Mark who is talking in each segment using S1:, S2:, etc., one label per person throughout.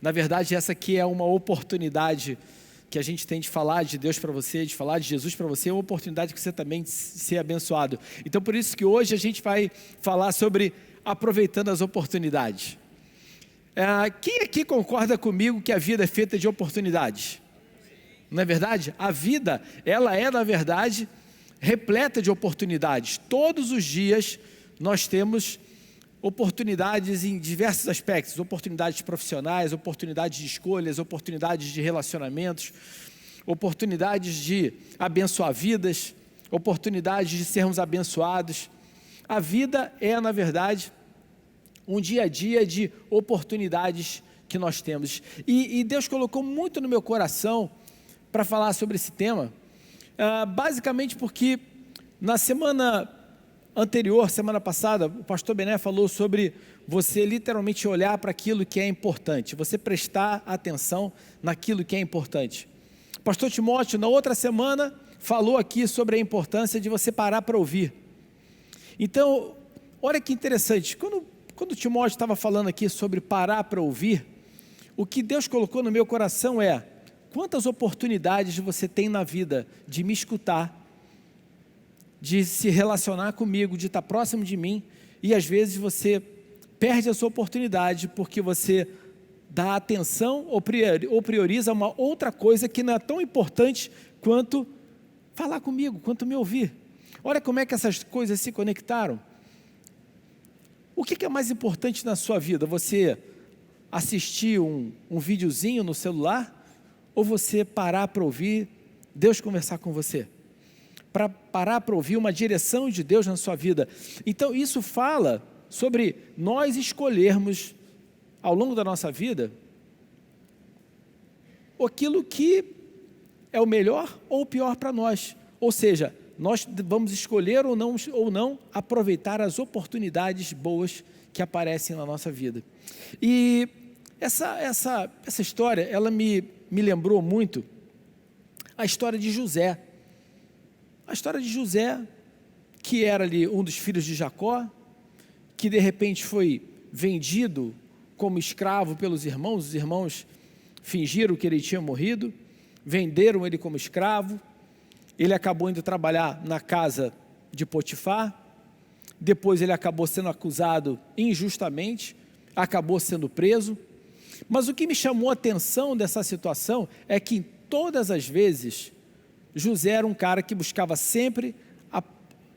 S1: Na verdade, essa aqui é uma oportunidade que a gente tem de falar de Deus para você, de falar de Jesus para você, é uma oportunidade que você também ser abençoado. Então, por isso que hoje a gente vai falar sobre aproveitando as oportunidades. Quem aqui concorda comigo que a vida é feita de oportunidades? Não é verdade? A vida, ela é, na verdade, repleta de oportunidades. Todos os dias nós temos oportunidades em diversos aspectos, oportunidades profissionais, oportunidades de escolhas, oportunidades de relacionamentos, oportunidades de abençoar vidas, oportunidades de sermos abençoados. A vida é, na verdade, um dia a dia de oportunidades que nós temos. E Deus colocou muito no meu coração para falar sobre esse tema, basicamente porque na semana anterior, semana passada, o pastor Bené falou sobre você literalmente olhar para aquilo que é importante, você prestar atenção naquilo que é importante. O pastor Timóteo, na outra semana, falou aqui sobre a importância de você parar para ouvir. Então, olha que interessante, quando o Timóteo estava falando aqui sobre parar para ouvir, o que Deus colocou no meu coração é: quantas oportunidades você tem na vida de me escutar, de se relacionar comigo, de estar próximo de mim, e às vezes você perde a sua oportunidade porque você dá atenção ou prioriza uma outra coisa que não é tão importante quanto falar comigo, quanto me ouvir. Olha como é que essas coisas se conectaram. O que é mais importante na sua vida? Você assistir um videozinho no celular, ou você parar para ouvir Deus conversar com você? Para parar para ouvir uma direção de Deus na sua vida. Então isso fala sobre nós escolhermos ao longo da nossa vida aquilo que é o melhor ou o pior para nós. Ou seja, nós vamos escolher ou não aproveitar as oportunidades boas que aparecem na nossa vida. E essa história, ela me lembrou muito a história de José. A história de José, que era ali um dos filhos de Jacó, que de repente foi vendido como escravo pelos irmãos, os irmãos fingiram que ele tinha morrido, venderam ele como escravo, ele acabou indo trabalhar na casa de Potifar, depois ele acabou sendo acusado injustamente, acabou sendo preso, mas o que me chamou a atenção dessa situação é que todas as vezes José era um cara que buscava sempre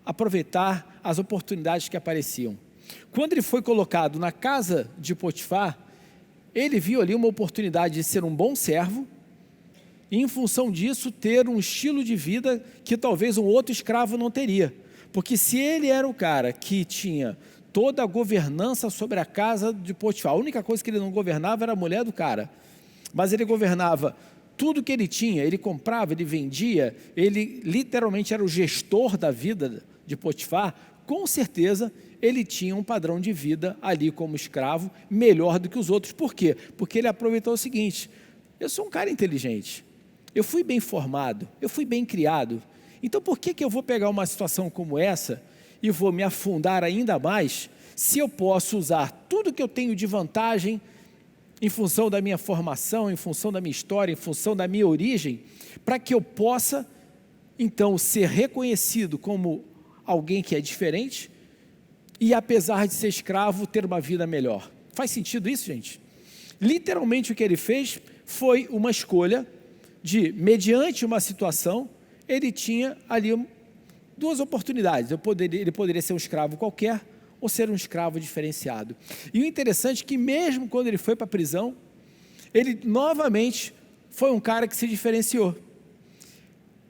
S1: aproveitar as oportunidades que apareciam. Quando ele foi colocado na casa de Potifar, ele viu ali uma oportunidade de ser um bom servo e, em função disso, ter um estilo de vida que talvez um outro escravo não teria. Porque se ele era o cara que tinha toda a governança sobre a casa de Potifar, a única coisa que ele não governava era a mulher do cara, mas ele governava tudo que ele tinha, ele comprava, ele vendia, ele literalmente era o gestor da vida de Potifar. Com certeza ele tinha um padrão de vida ali como escravo melhor do que os outros. Por quê? Porque ele aproveitou o seguinte: eu sou um cara inteligente, eu fui bem formado, eu fui bem criado, então por que eu vou pegar uma situação como essa e vou me afundar ainda mais, se eu posso usar tudo que eu tenho de vantagem em função da minha formação, em função da minha história, em função da minha origem, para que eu possa, então, ser reconhecido como alguém que é diferente e, apesar de ser escravo, ter uma vida melhor. Faz sentido isso, gente? Literalmente o que ele fez foi uma escolha de, mediante uma situação, ele tinha ali duas oportunidades. Ele poderia ser um escravo qualquer, ou ser um escravo diferenciado. E o interessante é que mesmo quando ele foi para a prisão, ele novamente foi um cara que se diferenciou.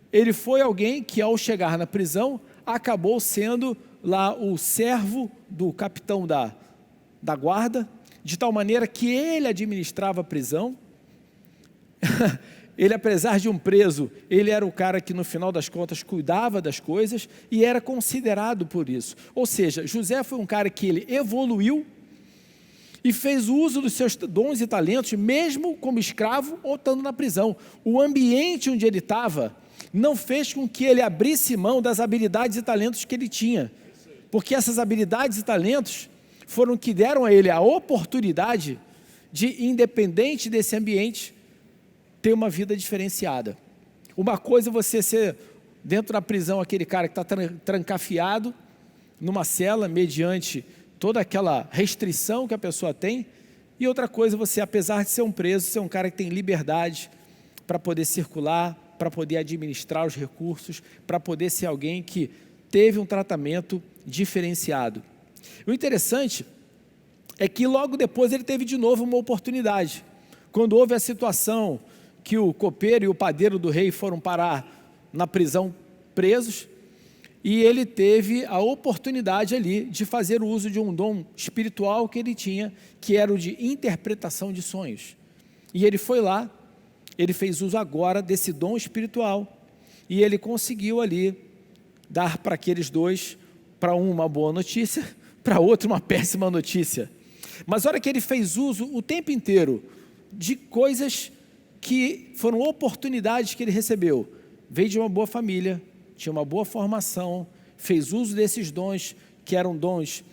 S1: Ele foi alguém que, ao chegar na prisão, acabou sendo lá o servo do capitão da guarda, de tal maneira que ele administrava a prisão. Ele, apesar de um preso, ele era o cara que no final das contas cuidava das coisas e era considerado por isso. Ou seja, José foi um cara que ele evoluiu e fez uso dos seus dons e talentos, mesmo como escravo ou estando na prisão. O ambiente onde ele estava não fez com que ele abrisse mão das habilidades e talentos que ele tinha, porque essas habilidades e talentos foram que deram a ele a oportunidade de, independente desse ambiente, ter uma vida diferenciada. Uma coisa é você ser, dentro da prisão, aquele cara que está trancafiado numa cela, mediante toda aquela restrição que a pessoa tem, e outra coisa é você, apesar de ser um preso, ser um cara que tem liberdade para poder circular, para poder administrar os recursos, para poder ser alguém que teve um tratamento diferenciado. O interessante é que logo depois ele teve de novo uma oportunidade. Quando houve a situação que o copeiro e o padeiro do rei foram parar na prisão presos, e ele teve a oportunidade ali de fazer o uso de um dom espiritual que ele tinha, que era o de interpretação de sonhos. E ele foi lá, ele fez uso agora desse dom espiritual, e ele conseguiu ali dar para aqueles dois, para um uma boa notícia, para outro uma péssima notícia. Mas a hora que ele fez uso o tempo inteiro de coisas que foram oportunidades que ele recebeu, veio de uma boa família, tinha uma boa formação, fez uso desses dons, que eram dons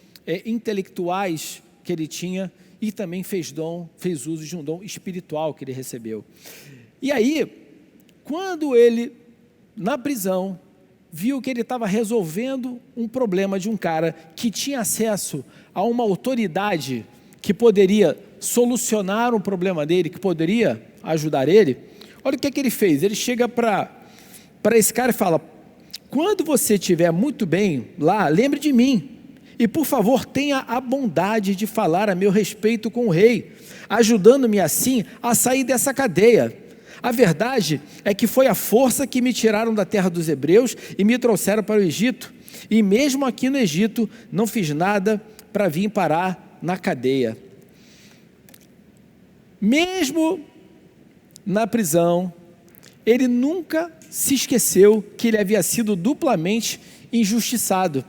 S1: intelectuais que ele tinha, e também fez uso de um dom espiritual que ele recebeu. E aí, quando ele, na prisão, viu que ele estava resolvendo um problema de um cara que tinha acesso a uma autoridade que poderia solucionar um problema dele, que poderia ajudar ele, olha o que ele fez. Ele chega para esse cara e fala: quando você estiver muito bem lá, lembre de mim, e por favor tenha a bondade de falar a meu respeito com o rei, ajudando-me assim a sair dessa cadeia. A verdade é que foi a força que me tiraram da terra dos hebreus e me trouxeram para o Egito, e mesmo aqui no Egito não fiz nada para vir parar na cadeia. Mesmo na prisão, ele nunca se esqueceu que ele havia sido duplamente injustiçado,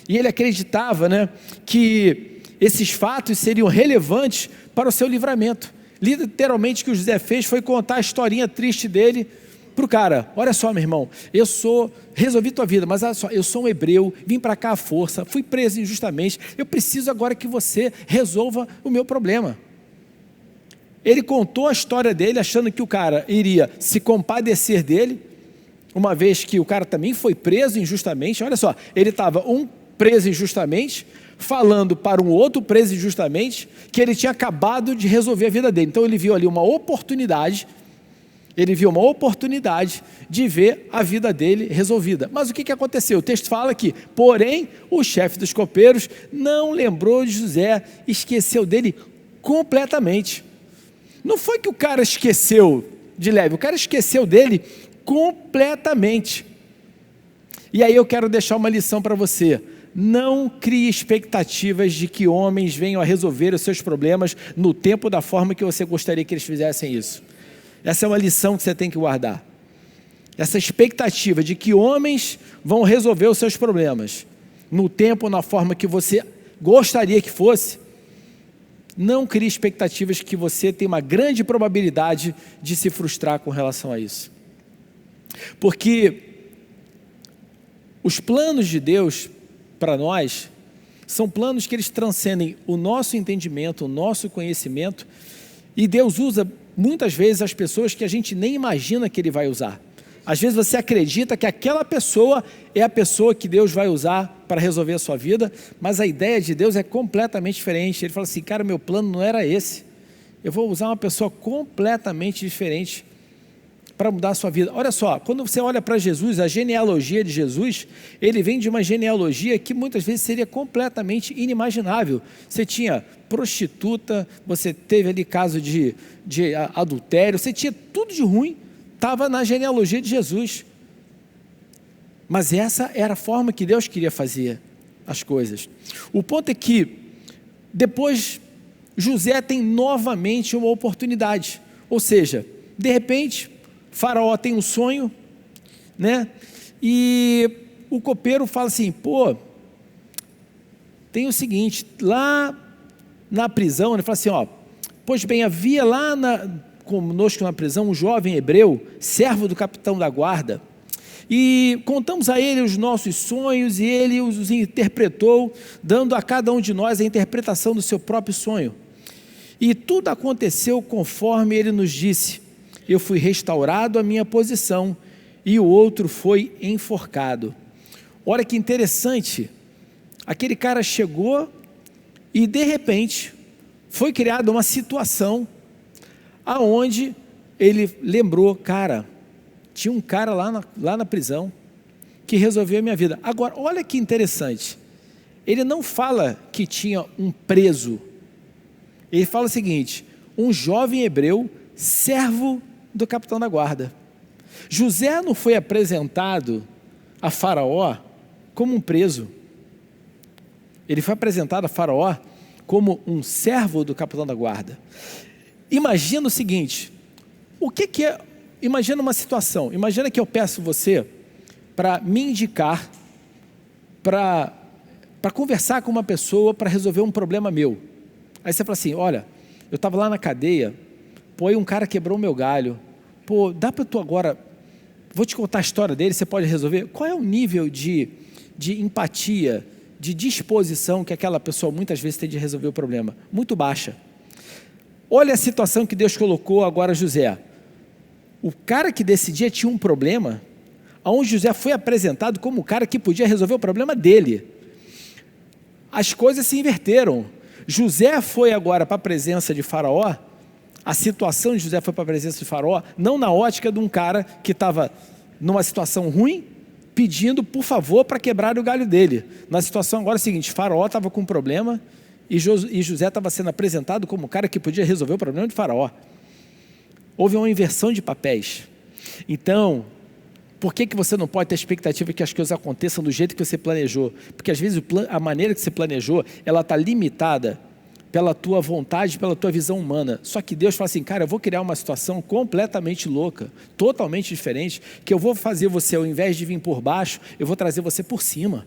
S1: e ele acreditava, que esses fatos seriam relevantes para o seu livramento. Literalmente o que o José fez foi contar a historinha triste dele para o cara: olha só, meu irmão, resolvi tua vida, mas olha só, eu sou um hebreu, vim para cá à força, fui preso injustamente, eu preciso agora que você resolva o meu problema. Ele contou a história dele, achando que o cara iria se compadecer dele, uma vez que o cara também foi preso injustamente. Olha só, ele estava preso injustamente, falando para um outro preso injustamente, que ele tinha acabado de resolver a vida dele. Então ele viu ali uma oportunidade, de ver a vida dele resolvida. Mas o que aconteceu? O texto fala que, porém, o chefe dos copeiros não lembrou de José, esqueceu dele completamente. Não foi que o cara esqueceu de leve, o cara esqueceu dele completamente. E aí eu quero deixar uma lição para você: não crie expectativas de que homens venham a resolver os seus problemas no tempo da forma que você gostaria que eles fizessem isso. Essa é uma lição que você tem que guardar. Essa expectativa de que homens vão resolver os seus problemas no tempo, na forma que você gostaria que fosse, não crie expectativas, que você tem uma grande probabilidade de se frustrar com relação a isso. Porque os planos de Deus para nós são planos que eles transcendem o nosso entendimento, o nosso conhecimento, e Deus usa muitas vezes as pessoas que a gente nem imagina que Ele vai usar. Às vezes você acredita que aquela pessoa é a pessoa que Deus vai usar para resolver a sua vida, mas a ideia de Deus é completamente diferente. Ele fala assim: cara, meu plano não era esse, eu vou usar uma pessoa completamente diferente para mudar a sua vida. Olha só, quando você olha para Jesus, a genealogia de Jesus, ele vem de uma genealogia que muitas vezes seria completamente inimaginável. Você tinha prostituta, você teve ali caso de adultério, você tinha tudo de ruim, estava na genealogia de Jesus. Mas essa era a forma que Deus queria fazer as coisas. O ponto é que depois José tem novamente uma oportunidade, ou seja, de repente Faraó tem um sonho, e o copeiro fala assim: pô, tem o seguinte, lá na prisão, ele fala assim: pois bem, havia lá conosco na prisão um jovem hebreu, servo do capitão da guarda, e contamos a ele os nossos sonhos, e ele os interpretou, dando a cada um de nós a interpretação do seu próprio sonho. E tudo aconteceu conforme ele nos disse. Eu fui restaurado à minha posição e o outro foi enforcado. Olha que interessante, aquele cara chegou e de repente foi criada uma situação aonde ele lembrou, cara, tinha um cara lá na prisão que resolveu a minha vida. Agora, olha que interessante, ele não fala que tinha um preso, ele fala o seguinte, um jovem hebreu, servo do capitão da guarda. José não foi apresentado a Faraó como um preso, ele foi apresentado a Faraó como um servo do capitão da guarda. Imagina o seguinte, o que é, imagina uma situação, imagina que eu peço você para me indicar, para conversar com uma pessoa para resolver um problema meu. Aí você fala assim, olha, eu estava lá na cadeia, pô, aí um cara quebrou o meu galho, pô, dá para tu agora, vou te contar a história dele, você pode resolver? Qual é o nível de empatia, de disposição que aquela pessoa muitas vezes tem de resolver o problema? Muito baixa. Olha a situação que Deus colocou agora José. O cara que decidia tinha um problema, onde José foi apresentado como o cara que podia resolver o problema dele. As coisas se inverteram. José foi agora para a presença de Faraó, a situação de José foi para a presença de Faraó, não na ótica de um cara que estava numa situação ruim, pedindo por favor para quebrar o galho dele. Na situação agora é o seguinte, Faraó estava com um problema e José estava sendo apresentado como o cara que podia resolver o problema de Faraó. Houve uma inversão de papéis. Então, por que você não pode ter a expectativa que as coisas aconteçam do jeito que você planejou? Porque às vezes a maneira que você planejou, ela está limitada pela tua vontade, pela tua visão humana. Só que Deus fala assim, cara, eu vou criar uma situação completamente louca, totalmente diferente, que eu vou fazer você, ao invés de vir por baixo, eu vou trazer você por cima.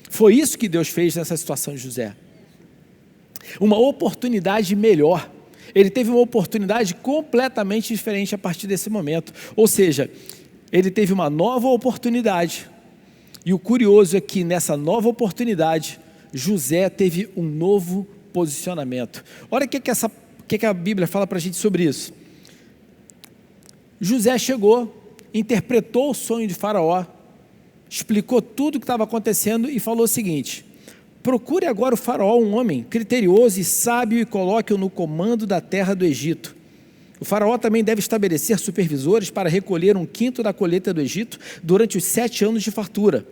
S1: Foi isso que Deus fez nessa situação de José. Uma oportunidade melhor. Ele teve uma oportunidade completamente diferente a partir desse momento. Ou seja, ele teve uma nova oportunidade. E o curioso é que nessa nova oportunidade, José teve um novo posicionamento. Olha o que a Bíblia fala para a gente sobre isso. José chegou, interpretou o sonho de Faraó, explicou tudo o que estava acontecendo e falou o seguinte: procure agora o Faraó, um homem criterioso e sábio, e coloque-o no comando da terra do Egito. O Faraó também deve estabelecer supervisores para recolher 1/5 da colheita do Egito durante os 7 anos de fartura.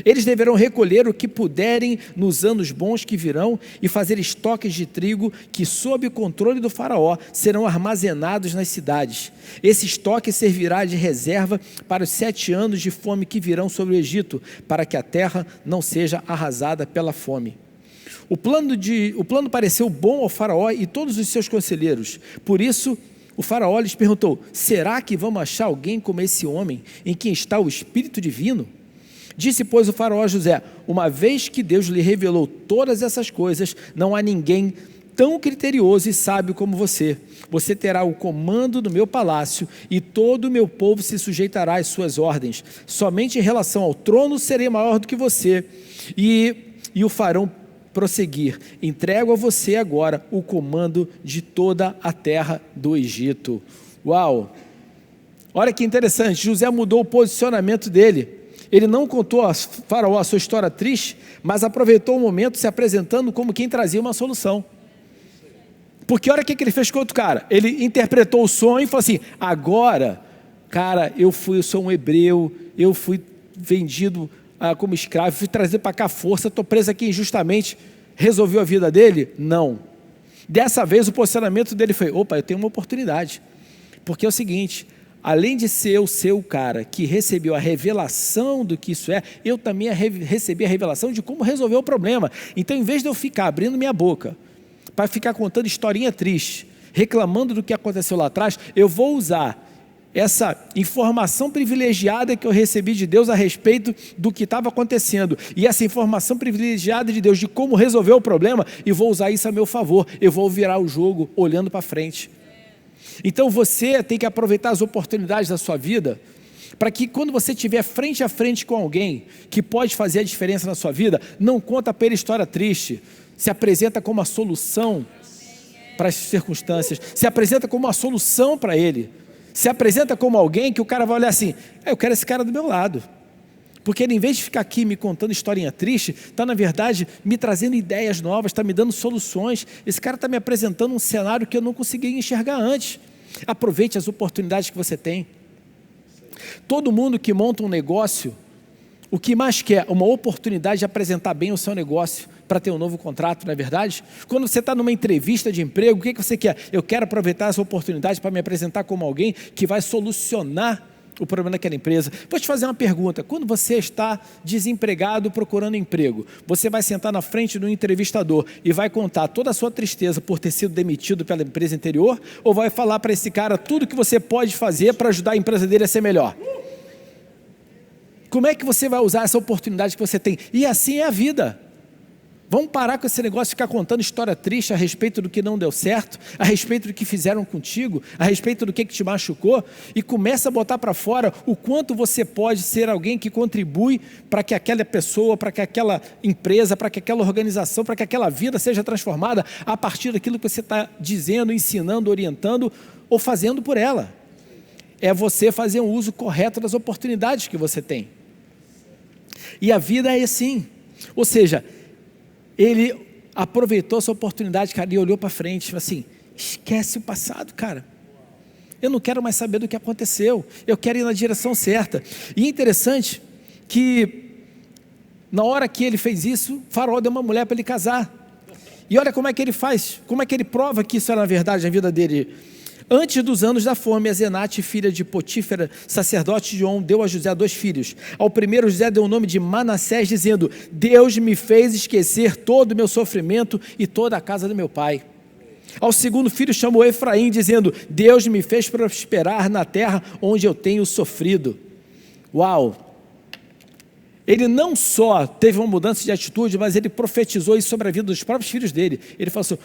S1: Eles deverão recolher o que puderem nos anos bons que virão e fazer estoques de trigo que, sob o controle do Faraó, serão armazenados nas cidades. Esse estoque servirá de reserva para os 7 anos de fome que virão sobre o Egito, para que a terra não seja arrasada pela fome. O plano pareceu bom ao Faraó e todos os seus conselheiros. Por isso, o Faraó lhes perguntou: será que vamos achar alguém como esse homem, em quem está o Espírito Divino? Disse, pois, o Faraó a José: uma vez que Deus lhe revelou todas essas coisas, não há ninguém tão criterioso e sábio como você. Você terá o comando do meu palácio e todo o meu povo se sujeitará às suas ordens. Somente em relação ao trono serei maior do que você. E o farão prosseguir. Entrego a você agora o comando de toda a terra do Egito. Uau! Olha que interessante, José mudou o posicionamento dele. Ele não contou a Faraó a sua história triste, mas aproveitou o momento se apresentando como quem trazia uma solução. Porque olha o que ele fez com o outro cara. Ele interpretou o sonho e falou assim: agora, cara, eu sou um hebreu, eu fui vendido como escravo, fui trazer para cá força, estou preso aqui injustamente. Resolveu a vida dele? Não. Dessa vez o posicionamento dele foi: opa, eu tenho uma oportunidade. Porque é o seguinte, além de ser o seu cara que recebeu a revelação do que isso é, eu também recebi a revelação de como resolver o problema. Então, em vez de eu ficar abrindo minha boca para ficar contando historinha triste, reclamando do que aconteceu lá atrás, eu vou usar essa informação privilegiada que eu recebi de Deus a respeito do que estava acontecendo, e essa informação privilegiada de Deus de como resolver o problema, e vou usar isso a meu favor. Eu vou virar o jogo olhando para frente. Então você tem que aproveitar as oportunidades da sua vida, para que quando você estiver frente a frente com alguém que pode fazer a diferença na sua vida, não conta pela história triste, se apresenta como a solução para as circunstâncias, se apresenta como uma solução para ele, se apresenta como alguém que o cara vai olhar assim, eu quero esse cara do meu lado, porque ele, em vez de ficar aqui me contando historinha triste, está na verdade me trazendo ideias novas, está me dando soluções, esse cara está me apresentando um cenário que eu não conseguia enxergar antes. Aproveite as oportunidades que você tem. Todo mundo que monta um negócio, o que mais quer? Uma oportunidade de apresentar bem o seu negócio para ter um novo contrato, não é verdade? Quando você está numa entrevista de emprego, o que você quer? Eu quero aproveitar essa oportunidade para me apresentar como alguém que vai solucionar o problema daquela empresa. Vou te fazer uma pergunta. Quando você está desempregado procurando emprego, você vai sentar na frente do entrevistador e vai contar toda a sua tristeza por ter sido demitido pela empresa anterior, ou vai falar para esse cara tudo que você pode fazer para ajudar a empresa dele a ser melhor? Como é que você vai usar essa oportunidade que você tem? E assim é a vida. Vamos parar com esse negócio de ficar contando história triste a respeito do que não deu certo, a respeito do que fizeram contigo, a respeito do que te machucou, e começa a botar para fora o quanto você pode ser alguém que contribui para que aquela pessoa, para que aquela empresa, para que aquela organização, para que aquela vida seja transformada a partir daquilo que você está dizendo, ensinando, orientando ou fazendo por ela. É você fazer um uso correto das oportunidades que você tem. E a vida é assim, ou seja, ele aproveitou essa oportunidade, cara, e olhou para frente, falou assim, esquece o passado, cara, eu não quero mais saber do que aconteceu, eu quero ir na direção certa. E é interessante que na hora que ele fez isso, Faraó deu uma mulher para ele casar, e olha como é que ele faz, como é que ele prova que isso era na verdade a vida dele. Antes dos anos da fome, a Zenate, filha de Potífera, sacerdote de On, deu a José 2 filhos. Ao primeiro, José deu o nome de Manassés, dizendo, Deus me fez esquecer todo o meu sofrimento e toda a casa do meu pai. Ao segundo filho, chamou Efraim, dizendo, Deus me fez prosperar na terra onde eu tenho sofrido. Uau! Ele não só teve uma mudança de atitude, mas ele profetizou isso sobre a vida dos próprios filhos dele. Ele falou assim,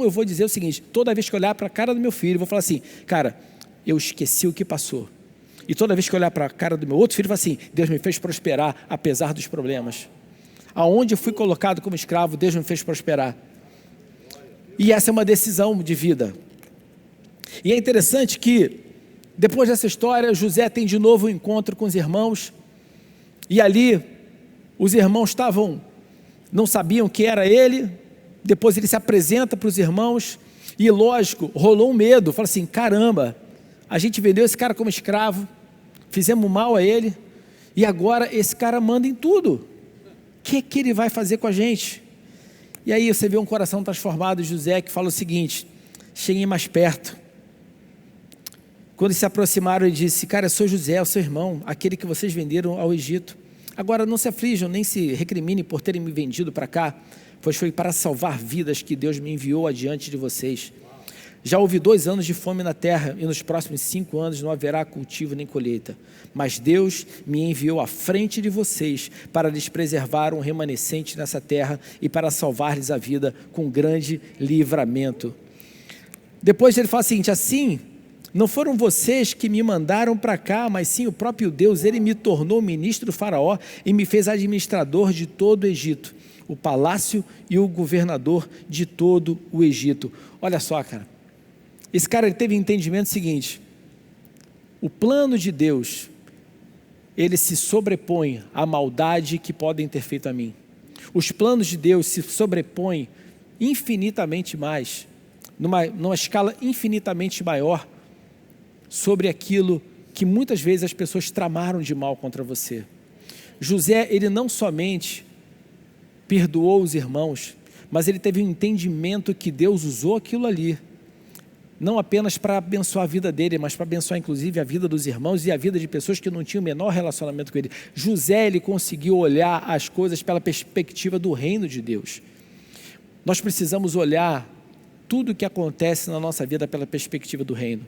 S1: eu vou dizer o seguinte, toda vez que eu olhar para a cara do meu filho, eu vou falar assim, cara, eu esqueci o que passou. E toda vez que eu olhar para a cara do meu outro filho, eu vou falar assim, Deus me fez prosperar apesar dos problemas. Aonde eu fui colocado como escravo, Deus me fez prosperar. E essa é uma decisão de vida. E é interessante que, depois dessa história, José tem de novo um encontro com os irmãos, e ali, os irmãos não sabiam que era ele, depois ele se apresenta para os irmãos, e lógico, rolou um medo, fala assim, caramba, a gente vendeu esse cara como escravo, fizemos mal a ele, e agora esse cara manda em tudo, o que ele vai fazer com a gente? E aí você vê um coração transformado de José, que fala o seguinte, cheguem mais perto. Quando se aproximaram, ele disse, cara, eu sou José, o seu irmão, aquele que vocês venderam ao Egito. Agora não se aflijam, nem se recriminem por terem me vendido para cá, pois foi para salvar vidas que Deus me enviou adiante de vocês. Já houve 2 anos de fome na terra, e nos próximos 5 anos não haverá cultivo nem colheita. Mas Deus me enviou à frente de vocês para lhes preservar um remanescente nessa terra e para salvar-lhes a vida com grande livramento. Depois ele fala o seguinte, assim, não foram vocês que me mandaram para cá, mas sim o próprio Deus. Ele me tornou ministro do Faraó e me fez administrador de todo o Egito, o palácio e o governador de todo o Egito. Olha só, cara, esse cara ele teve entendimento seguinte, o plano de Deus, ele se sobrepõe à maldade que podem ter feito a mim. Os planos de Deus se sobrepõem infinitamente mais, numa escala infinitamente maior, sobre aquilo que muitas vezes as pessoas tramaram de mal contra você. José, ele não somente perdoou os irmãos, mas ele teve um entendimento que Deus usou aquilo ali, não apenas para abençoar a vida dele, mas para abençoar inclusive a vida dos irmãos e a vida de pessoas que não tinham o menor relacionamento com ele. José, ele conseguiu olhar as coisas pela perspectiva do reino de Deus. Nós precisamos olhar tudo o que acontece na nossa vida pela perspectiva do reino.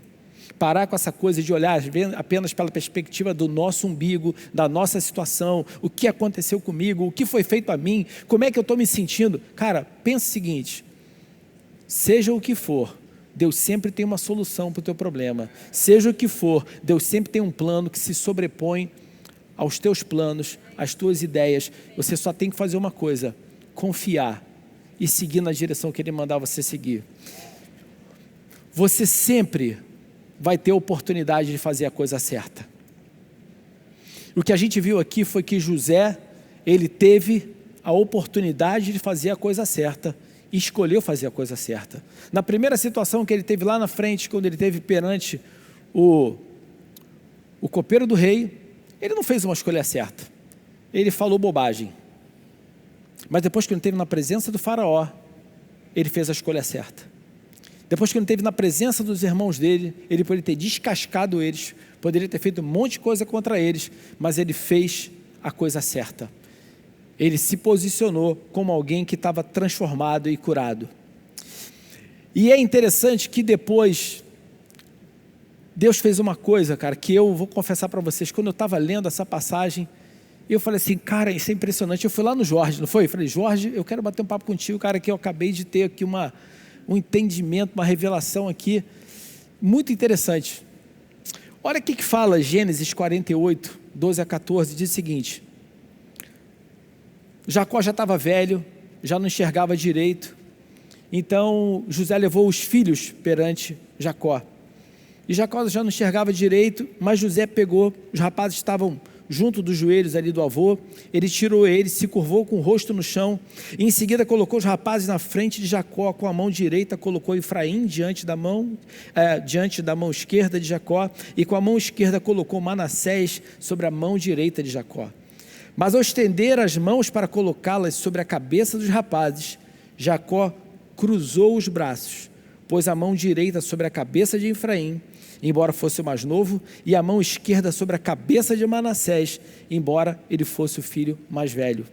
S1: Parar com essa coisa de olhar apenas pela perspectiva do nosso umbigo, da nossa situação, o que aconteceu comigo, o que foi feito a mim, como é que eu estou me sentindo. Cara, pensa o seguinte, seja o que for, Deus sempre tem uma solução para o teu problema. Seja o que for, Deus sempre tem um plano que se sobrepõe aos teus planos, às tuas ideias. Você só tem que fazer uma coisa, confiar e seguir na direção que Ele mandar você seguir. você sempre vai ter oportunidade de fazer a coisa certa. O que a gente viu aqui foi que José, ele teve a oportunidade de fazer a coisa certa e escolheu fazer a coisa certa. Na primeira situação que ele teve lá na frente, quando ele teve perante o copeiro do rei, ele não fez uma escolha certa, ele falou bobagem. Mas depois que ele esteve na presença do faraó, ele fez a escolha certa. Depois que ele esteve na presença dos irmãos dele, ele poderia ter descascado eles, poderia ter feito um monte de coisa contra eles, mas ele fez a coisa certa. Ele se posicionou como alguém que estava transformado e curado. E é interessante que depois, Deus fez uma coisa, cara, que eu vou confessar para vocês, quando eu estava lendo essa passagem, eu falei assim, cara, isso é impressionante. Eu fui lá no Jorge, não foi? Eu falei, Jorge, eu quero bater um papo contigo, cara, que eu acabei de ter aqui um entendimento, uma revelação aqui, muito interessante. Olha o que fala Gênesis 48, 12 a 14, diz o seguinte: Jacó já estava velho, já não enxergava direito, então José levou os filhos perante Jacó, e Jacó já não enxergava direito, mas José pegou, os rapazes estavam junto dos joelhos ali do avô, ele tirou eles, se curvou com o rosto no chão, e em seguida colocou os rapazes na frente de Jacó, com a mão direita colocou Efraim diante da mão esquerda de Jacó, e com a mão esquerda colocou Manassés sobre a mão direita de Jacó. Mas ao estender as mãos para colocá-las sobre a cabeça dos rapazes, Jacó cruzou os braços, pôs a mão direita sobre a cabeça de Efraim, embora fosse o mais novo, e a mão esquerda sobre a cabeça de Manassés, embora ele fosse o filho mais velho.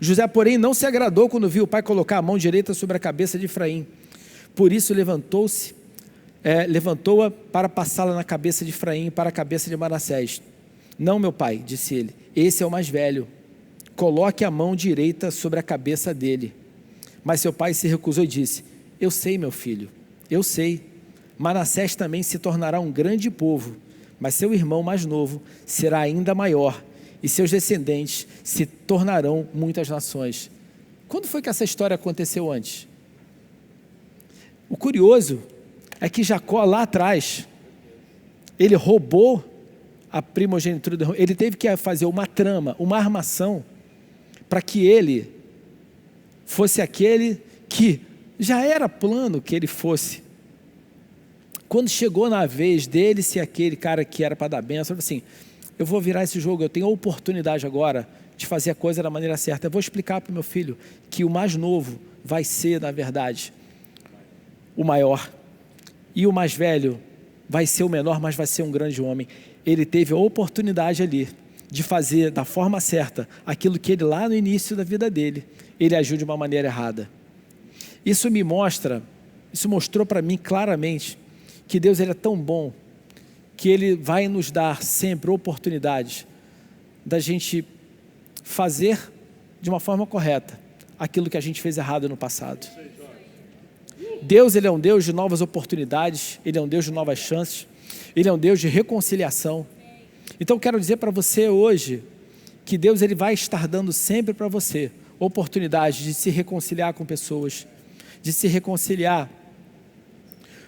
S1: José, porém, não se agradou quando viu o pai colocar a mão direita sobre a cabeça de Efraim. Por isso levantou-a para passá-la na cabeça de Efraim e para a cabeça de Manassés. Não, meu pai, disse ele, esse é o mais velho. Coloque a mão direita sobre a cabeça dele. Mas seu pai se recusou e disse: eu sei, meu filho, eu sei. Manassés também se tornará um grande povo, mas seu irmão mais novo será ainda maior, e seus descendentes se tornarão muitas nações. Quando foi que essa história aconteceu antes? O curioso é que Jacó lá atrás, ele roubou a primogenitura do irmão, ele teve que fazer uma trama, uma armação, para que ele fosse aquele que já era plano que ele fosse. Quando chegou na vez dele ser aquele cara que era para dar bênção, eu falei assim, eu vou virar esse jogo, eu tenho a oportunidade agora de fazer a coisa da maneira certa, eu vou explicar para o meu filho que o mais novo vai ser, na verdade, o maior, e o mais velho vai ser o menor, mas vai ser um grande homem. Ele teve a oportunidade ali de fazer da forma certa aquilo que ele lá no início da vida dele, ele agiu de uma maneira errada. Isso mostrou para mim claramente que Deus ele é tão bom, que Ele vai nos dar sempre oportunidades da gente fazer de uma forma correta aquilo que a gente fez errado no passado. Deus ele é um Deus de novas oportunidades, Ele é um Deus de novas chances, Ele é um Deus de reconciliação. Então eu quero dizer para você hoje, que Deus ele vai estar dando sempre para você oportunidades de se reconciliar com pessoas, de se reconciliar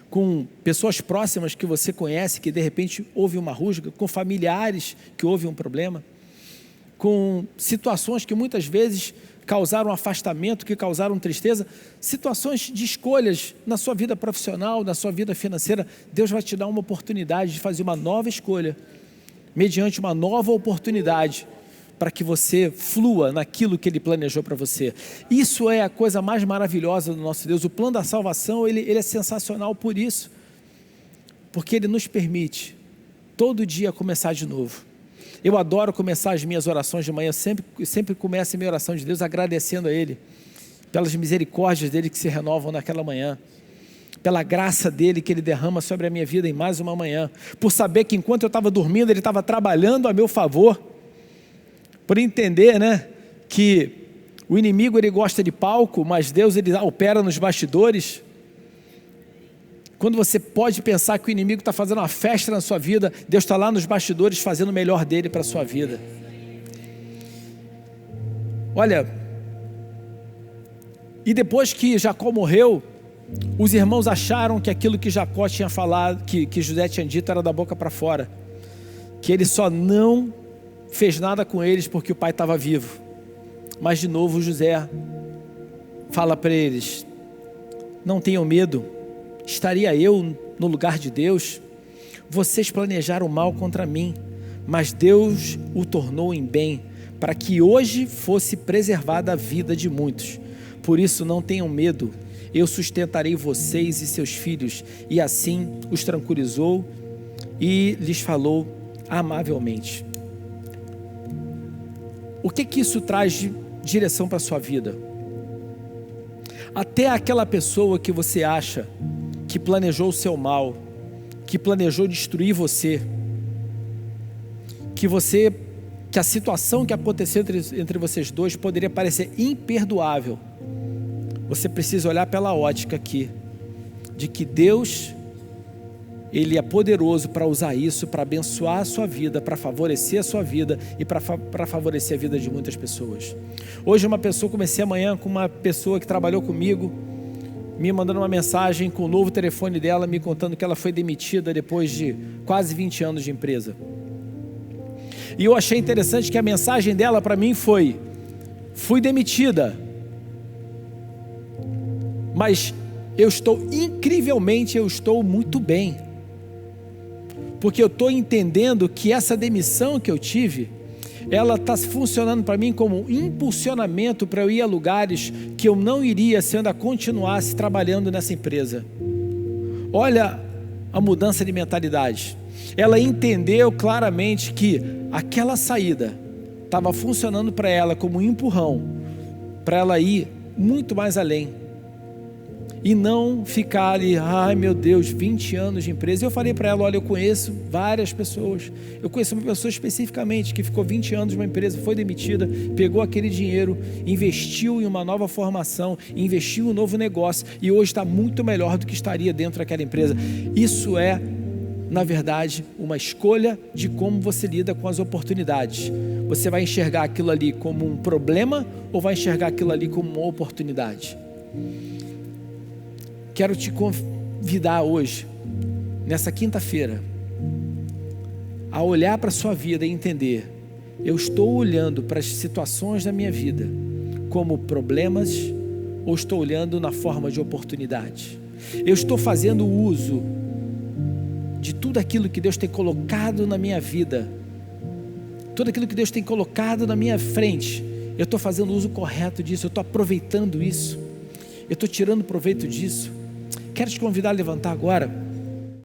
S1: com pessoas próximas que você conhece, que de repente houve uma rusga, com familiares que houve um problema, com situações que muitas vezes causaram afastamento, que causaram tristeza, situações de escolhas na sua vida profissional, na sua vida financeira. Deus vai te dar uma oportunidade de fazer uma nova escolha, mediante uma nova oportunidade, para que você flua naquilo que Ele planejou para você. Isso é a coisa mais maravilhosa do nosso Deus. O plano da salvação, ele é sensacional por isso, porque Ele nos permite todo dia começar de novo. Eu adoro começar as minhas orações de manhã, sempre começo a minha oração de Deus agradecendo a Ele, pelas misericórdias dEle que se renovam naquela manhã, pela graça dEle que Ele derrama sobre a minha vida em mais uma manhã, por saber que enquanto eu estava dormindo, Ele estava trabalhando a meu favor, por entender, né, que o inimigo ele gosta de palco, mas Deus ele opera nos bastidores. Quando você pode pensar que o inimigo está fazendo uma festa na sua vida, Deus está lá nos bastidores fazendo o melhor dele para a sua vida. Olha, e depois que Jacó morreu, Os irmãos acharam que aquilo que Jacó tinha falado, que José tinha dito, era da boca para fora, que ele só não fez nada com eles porque o pai estava vivo. Mas de novo José fala para eles: não tenham medo, estaria eu no lugar de Deus? Vocês planejaram mal contra mim, mas Deus o tornou em bem, para que hoje fosse preservada a vida de muitos. Por isso não tenham medo, eu sustentarei vocês e seus filhos. E assim os tranquilizou e lhes falou amavelmente. O que isso traz de direção para a sua vida? Até aquela pessoa que você acha que planejou o seu mal, que planejou destruir você, que a situação que aconteceu entre vocês dois poderia parecer imperdoável, você precisa olhar pela ótica aqui, de que Deus, Ele é poderoso para usar isso, para abençoar a sua vida, para favorecer a sua vida e para favorecer a vida de muitas pessoas. Hoje comecei amanhã com uma pessoa que trabalhou comigo, me mandando uma mensagem com o novo telefone dela, me contando que ela foi demitida depois de quase 20 anos de empresa. E eu achei interessante que a mensagem dela para mim foi: fui demitida, mas eu estou muito bem, porque eu estou entendendo que essa demissão que eu tive, ela está funcionando para mim como um impulsionamento para eu ir a lugares que eu não iria se eu ainda continuasse trabalhando nessa empresa. Olha a mudança de mentalidade. Ela entendeu claramente que aquela saída estava funcionando para ela como um empurrão, para ela ir muito mais além. E não ficar ali, ai meu Deus, 20 anos de empresa. Eu falei para ela: olha, eu conheço várias pessoas. Eu conheço uma pessoa especificamente que ficou 20 anos numa empresa, foi demitida, pegou aquele dinheiro, investiu em uma nova formação, investiu em um novo negócio e hoje está muito melhor do que estaria dentro daquela empresa. Isso é, na verdade, uma escolha de como você lida com as oportunidades. Você vai enxergar aquilo ali como um problema ou vai enxergar aquilo ali como uma oportunidade? Quero te convidar hoje, nessa quinta-feira, a olhar para a sua vida e entender: eu estou olhando para as situações da minha vida como problemas ou estou olhando na forma de oportunidade? Eu estou fazendo uso de tudo aquilo que Deus tem colocado na minha vida, tudo aquilo que Deus tem colocado na minha frente, eu estou fazendo uso correto disso, eu estou aproveitando isso, eu estou tirando proveito disso? Quero te convidar a levantar agora.